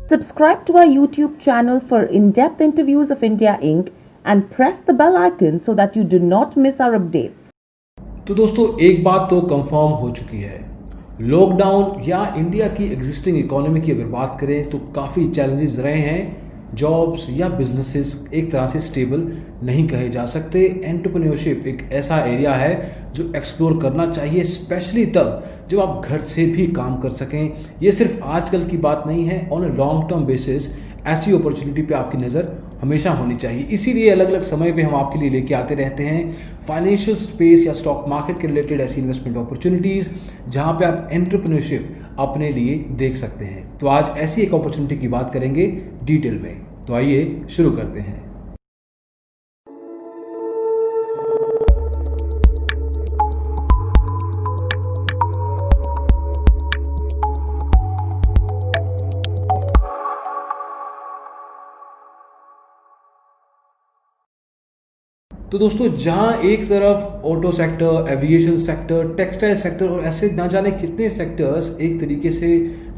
Subscribe to our YouTube channel for in-depth interviews of India Inc. and press the bell icon so that you do not miss our updates. तो दोस्तों एक बात तो confirm हो चुकी है, lockdown या इंडिया की एग्जिस्टिंग इकोनॉमी की अगर बात करें तो काफ़ी चैलेंजेस रहे हैं। जॉब्स या बिजनेसेस एक तरह से स्टेबल नहीं कहे जा सकते। एंटरप्रेन्योरशिप एक ऐसा एरिया है जो एक्सप्लोर करना चाहिए, स्पेशली तब जब आप घर से भी काम कर सकें। ये सिर्फ आजकल की बात नहीं है, on a long term basis ऐसी अपॉर्चुनिटी पे आपकी नज़र हमेशा होनी चाहिए। इसीलिए अलग अलग समय पे हम आपके लिए लेके आते रहते हैं फाइनेंशियल स्पेस या स्टॉक मार्केट के रिलेटेड ऐसी इन्वेस्टमेंट अपॉर्चुनिटीज़ जहां पे आप एंटरप्रेन्योरशिप अपने लिए देख सकते हैं। तो आज ऐसी एक अपॉर्चुनिटी की बात करेंगे डिटेल में। तो आइए शुरू करते हैं। तो दोस्तों जहां एक तरफ auto sector, aviation sector, textile sector और ऐसे ना जाने कितने सेक्टर्स एक तरीके से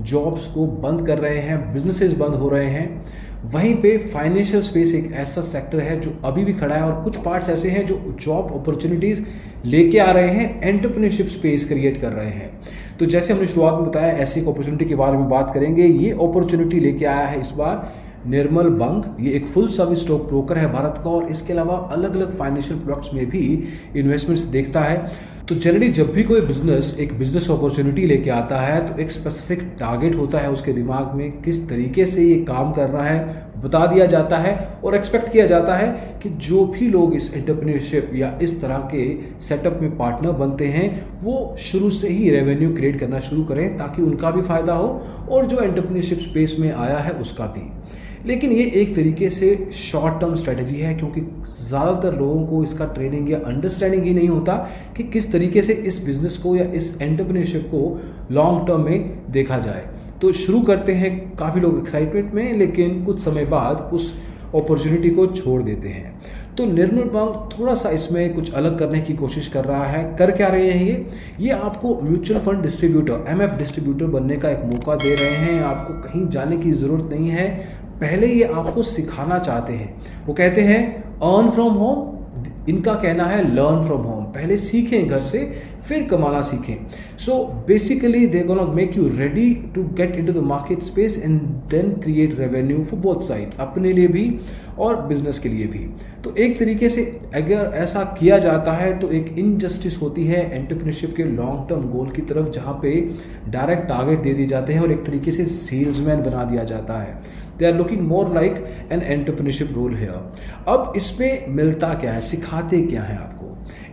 जॉब्स को बंद कर रहे हैं, बिजनेसेस बंद हो रहे हैं, वहीं पे फाइनेंशियल स्पेस एक ऐसा सेक्टर है जो अभी भी खड़ा है और कुछ पार्ट्स ऐसे हैं जो जॉब अपॉर्चुनिटीज लेके आ रहे हैं, एंटरप्रेन्योरशिप स्पेस क्रिएट कर रहे हैं। तो जैसे हमने शुरुआत में बताया, ऐसी एक अपॉर्चुनिटी के बारे में बात करेंगे। ये अपॉर्चुनिटी लेके आया है इस बार निर्मल बंग। ये एक फुल सर्विस स्टॉक ब्रोकर है भारत का और इसके अलावा अलग अलग फाइनेंशियल प्रोडक्ट्स में भी इन्वेस्टमेंट्स देखता है। तो जनरली जब भी कोई बिजनेस एक बिजनेस अपॉर्चुनिटी लेके आता है तो एक स्पेसिफिक टारगेट होता है उसके दिमाग में, किस तरीके से ये काम कर रहा है बता दिया जाता है और एक्सपेक्ट किया जाता है कि जो भी लोग इस एंटरप्रेन्योरशिप या इस तरह के सेटअप में पार्टनर बनते हैं वो शुरू से ही रेवेन्यू क्रिएट करना शुरू करें ताकि उनका भी फायदा हो और जो एंटरप्रेन्योरशिप स्पेस में आया है उसका भी। लेकिन ये एक तरीके से शॉर्ट टर्म स्ट्रेटजी है क्योंकि ज़्यादातर लोगों को इसका ट्रेनिंग या अंडरस्टैंडिंग ही नहीं होता कि किस तरीके से इस बिजनेस को या इस एंटरप्रेन्योरशिप को लॉन्ग टर्म में देखा जाए। तो शुरू करते हैं काफ़ी लोग एक्साइटमेंट में, लेकिन कुछ समय बाद उस अपॉर्चुनिटी को छोड़ देते हैं। तो निर्मल बंग थोड़ा सा इसमें कुछ अलग करने की कोशिश कर रहा है। कर क्या रहे हैं ये आपको mutual fund distributor, MF distributor बनने का एक मौका दे रहे हैं। आपको कहीं जाने की ज़रूरत नहीं है, पहले ये आपको सिखाना चाहते हैं। वो कहते हैं अर्न फ्रॉम होम, इनका कहना है लर्न फ्रॉम होम। पहले सीखें घर से, फिर कमाना सीखें। So basically they gonna make you ready to get into the market space and then create revenue for both sides, अपने लिए भी और बिजनेस के लिए भी। तो एक तरीके से अगर ऐसा किया जाता है तो एक इनजस्टिस होती है एंटरप्रेन्योरशिप के लॉन्ग टर्म गोल की तरफ, जहाँ पे डायरेक्ट टारगेट दे दिए जाते हैं और एक तरीके से सेल्समैन बना दिया जाता है। They are looking more like an entrepreneurship role here. अब इसमें मिलता क्या है, सिखाते क्या है आपको?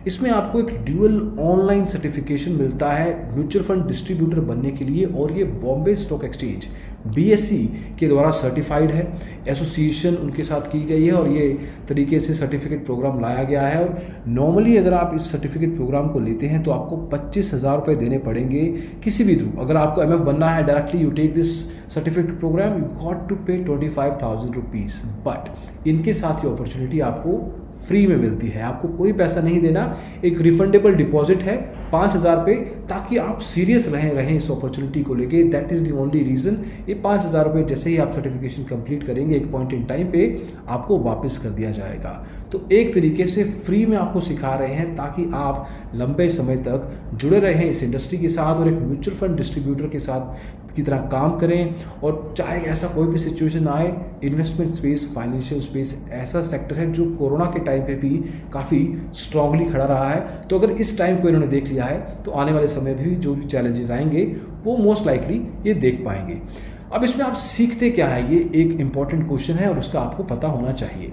इसमें आपको एक ड्यूअल ऑनलाइन सर्टिफिकेशन मिलता है म्यूचुअल फंड डिस्ट्रीब्यूटर बनने के लिए और ये बॉम्बे स्टॉक एक्सचेंज BSE के द्वारा सर्टिफाइड है, एसोसिएशन उनके साथ की गई है और ये तरीके से सर्टिफिकेट प्रोग्राम लाया गया है। और नॉर्मली अगर आप इस सर्टिफिकेट प्रोग्राम को लेते हैं तो आपको 25,000 रुपये देने पड़ेंगे किसी भी थ्रू। अगर आपको MF बनना है directly you take this certificate program, you got to pay 25,000 rupees. But इनके साथ ये अपॉर्चुनिटी आपको फ्री में मिलती है, आपको कोई पैसा नहीं देना। एक रिफंडेबल डिपॉजिट है 5,000 रुपये, ताकि आप सीरियस रहें इस अपॉर्चुनिटी को लेके। That is the only reason. ये 5,000 रुपये जैसे ही आप सर्टिफिकेशन कंप्लीट करेंगे एक पॉइंट इन टाइम पे आपको वापस कर दिया जाएगा। तो एक तरीके से फ्री में आपको सिखा रहे हैं ताकि आप लंबे समय तक जुड़े रहें इस इंडस्ट्री के साथ और एक म्यूचुअल फंड डिस्ट्रीब्यूटर के साथ की तरह काम करें। और चाहे ऐसा कोई भी सिचुएशन आए, इन्वेस्टमेंट स्पेस, फाइनेंशियल स्पेस ऐसा सेक्टर है जो कोरोना के टाइम पे भी काफ़ी स्ट्रांगली खड़ा रहा है। तो अगर इस टाइम को इन्होंने देख लिया है तो आने वाले समय भी जो भी चैलेंजेस आएंगे वो मोस्ट लाइकली ये देख पाएंगे। अब इसमें आप सीखते क्या है, ये एक इंपॉर्टेंट क्वेश्चन है और उसका आपको पता होना चाहिए।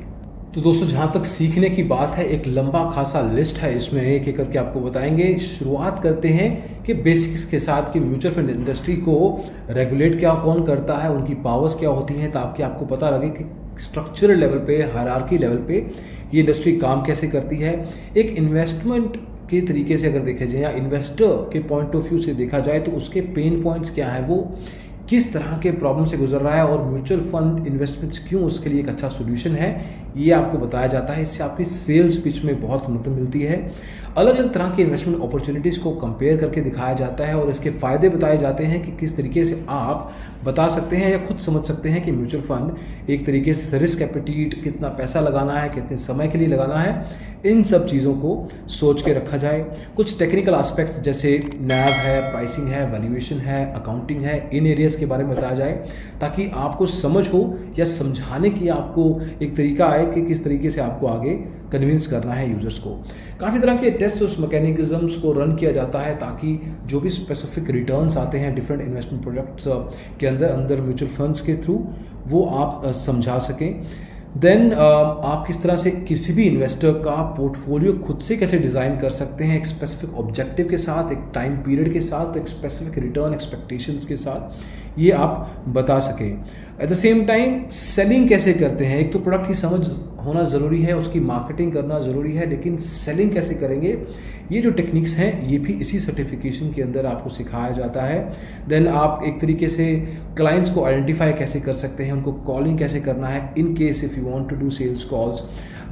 तो दोस्तों जहाँ तक सीखने की बात है, एक लंबा खासा लिस्ट है, इसमें एक एक करके आपको बताएंगे। शुरुआत करते हैं कि बेसिक्स के साथ कि म्यूचुअल फंड इंडस्ट्री को रेगुलेट कौन करता है, उनकी पावर्स क्या होती हैं, ताकि आपको पता लगे कि स्ट्रक्चरल लेवल पे, हायरार्की लेवल पे ये इंडस्ट्री काम कैसे करती है। एक इन्वेस्टमेंट के तरीके से अगर देखा जाए या इन्वेस्टर के पॉइंट ऑफ व्यू से देखा जाए तो उसके पेन पॉइंट्स क्या है, वो किस तरह के प्रॉब्लम से गुजर रहा है और म्यूचुअल फंड इन्वेस्टमेंट्स क्यों उसके लिए एक अच्छा सोल्यूशन है, ये आपको बताया जाता है। इससे आपकी सेल्स पिच में बहुत मदद मिलती है। अलग अलग तरह की इन्वेस्टमेंट अपॉर्चुनिटीज़ को कंपेयर करके दिखाया जाता है और इसके फ़ायदे बताए जाते हैं कि किस तरीके से आप बता सकते हैं या खुद समझ सकते हैं कि म्यूचुअल फंड एक तरीके से रिस्क एपेटीट, कितना पैसा लगाना है, कितने समय के लिए लगाना है, इन सब चीज़ों को सोच के रखा जाए। कुछ टेक्निकल एस्पेक्ट्स जैसे नैव है, प्राइसिंग है, वैल्यूएशन है, अकाउंटिंग है, इन एरियाज़ के बारे में बताया जाए ताकि आपको समझ हो या समझाने की आपको एक तरीका आए कि किस तरीके से आपको आगे कन्विंस करना है यूजर्स को। काफ़ी तरह के टेस्ट उस मैकेनिज्म्स को रन किया जाता है ताकि जो भी स्पेसिफिक रिटर्न्स आते हैं डिफरेंट इन्वेस्टमेंट प्रोडक्ट्स के अंदर म्यूचुअल फंड्स के थ्रू वो आप समझा सकें। देन आप किस तरह से किसी भी इन्वेस्टर का पोर्टफोलियो खुद से कैसे डिज़ाइन कर सकते हैं एक स्पेसिफिक ऑब्जेक्टिव के साथ, एक टाइम पीरियड के साथ, एक स्पेसिफिक रिटर्न एक्सपेक्टेशंस के साथ, ये आप बता सकें। Eight the same time selling कैसे करते हैं, एक तो प्रोडक्ट की समझ होना ज़रूरी है, उसकी मार्केटिंग करना ज़रूरी है, लेकिन सेलिंग कैसे करेंगे, ये जो टेक्निक्स हैं ये भी इसी सर्टिफिकेशन के अंदर आपको सिखाया जाता है। देन आप एक तरीके से क्लाइंट्स को आइडेंटिफाई कैसे कर सकते हैं, उनको कॉलिंग कैसे करना है in case if you want to do sales calls,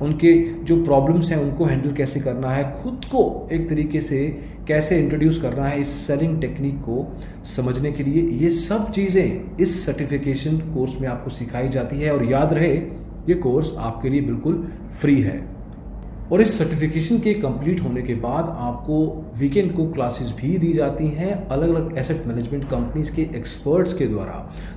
उनके जो प्रॉब्लम्स हैं उनको हैंडल कैसे करना है, खुद को एक तरीके से कैसे इंट्रोड्यूस करना है इस सेलिंग टेक्निक को समझने के लिए, ये सब चीज़ें इस सर्टिफिकेशन कोर्स में आपको सिखाई जाती है। और याद रहे ये कोर्स आपके लिए बिल्कुल फ्री है। और इस सर्टिफिकेशन के कंप्लीट होने के बाद आपको वीकेंड को क्लासेस भी दी जाती हैं अलग अलग एसेट मैनेजमेंट कंपनीज के एक्सपर्ट्स के द्वारा,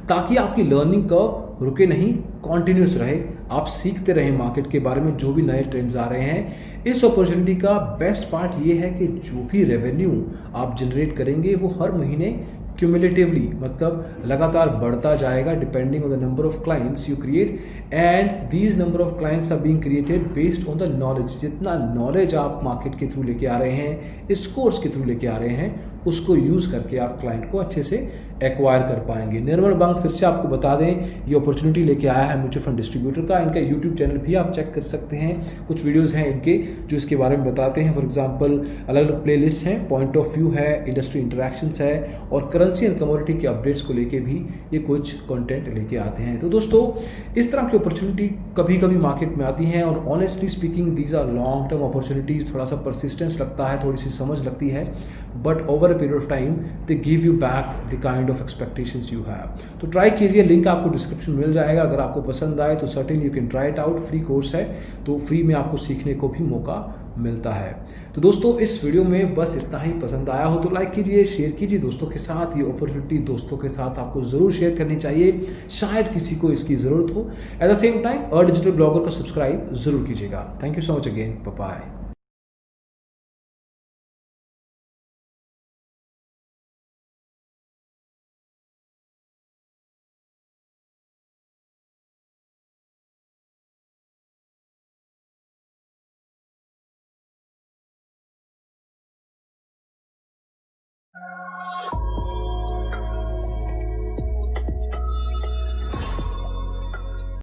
ताकि आपकी लर्निंग कर्व रुके नहीं, कॉन्टिन्यूस रहे, आप सीखते रहें मार्केट के बारे में जो भी नए ट्रेंड्स आ रहे हैं। इस अपॉर्चुनिटी का बेस्ट पार्ट ये है कि जो भी रेवेन्यू आप जनरेट करेंगे वो हर महीने क्यूमुलेटिवली मतलब लगातार बढ़ता जाएगा depending on the number of clients you create, and these number of clients are being created based on the knowledge. जितना नॉलेज आप मार्केट के थ्रू लेके आ रहे हैं, इस कोर्स के थ्रू लेके आ रहे हैं, उसको यूज़ करके आप क्लाइंट को अच्छे से एक्वायर कर पाएंगे। निर्मल बांग फिर से आपको बता दें ये अपॉर्चुनिटी लेके आया है म्यूचुअल फंड डिस्ट्रीब्यूटर का। इनका यूट्यूब चैनल भी आप चेक कर सकते हैं, कुछ वीडियोस हैं इनके जो इसके बारे में बताते हैं। फॉर एग्जांपल अलग अलग प्ले लिस्ट हैं, पॉइंट ऑफ व्यू है, इंडस्ट्री इंटरेक्शंस है, और करेंसी एंड कमोडिटी के अपडेट्स को लेके भी ये कुछ कंटेंट लेके आते हैं। तो दोस्तों इस तरह की अपॉर्चुनिटी कभी कभी मार्केट में आती हैं, और honestly speaking these are long term opportunities. थोड़ा सा परसिस्टेंस लगता है, थोड़ी सी समझ लगती है, but over a period of time they give you back the kind of expectations you have. तो ट्राई कीजिए, लिंक आपको डिस्क्रिप्शन में मिल जाएगा। अगर आपको पसंद आए तो certainly you can try it out. Free course है तो फ्री में आपको सीखने को भी मौका मिलता है। तो दोस्तों इस वीडियो में बस इतना ही। पसंद आया हो तो लाइक कीजिए, शेयर कीजिए दोस्तों के साथ। ये अपॉर्चुनिटी दोस्तों के साथ आपको जरूर शेयर करनी चाहिए, शायद किसी को इसकी जरूरत हो। At the same time a digital blogger को सब्सक्राइब जरूर कीजिएगा। Thank you so much again, bye bye.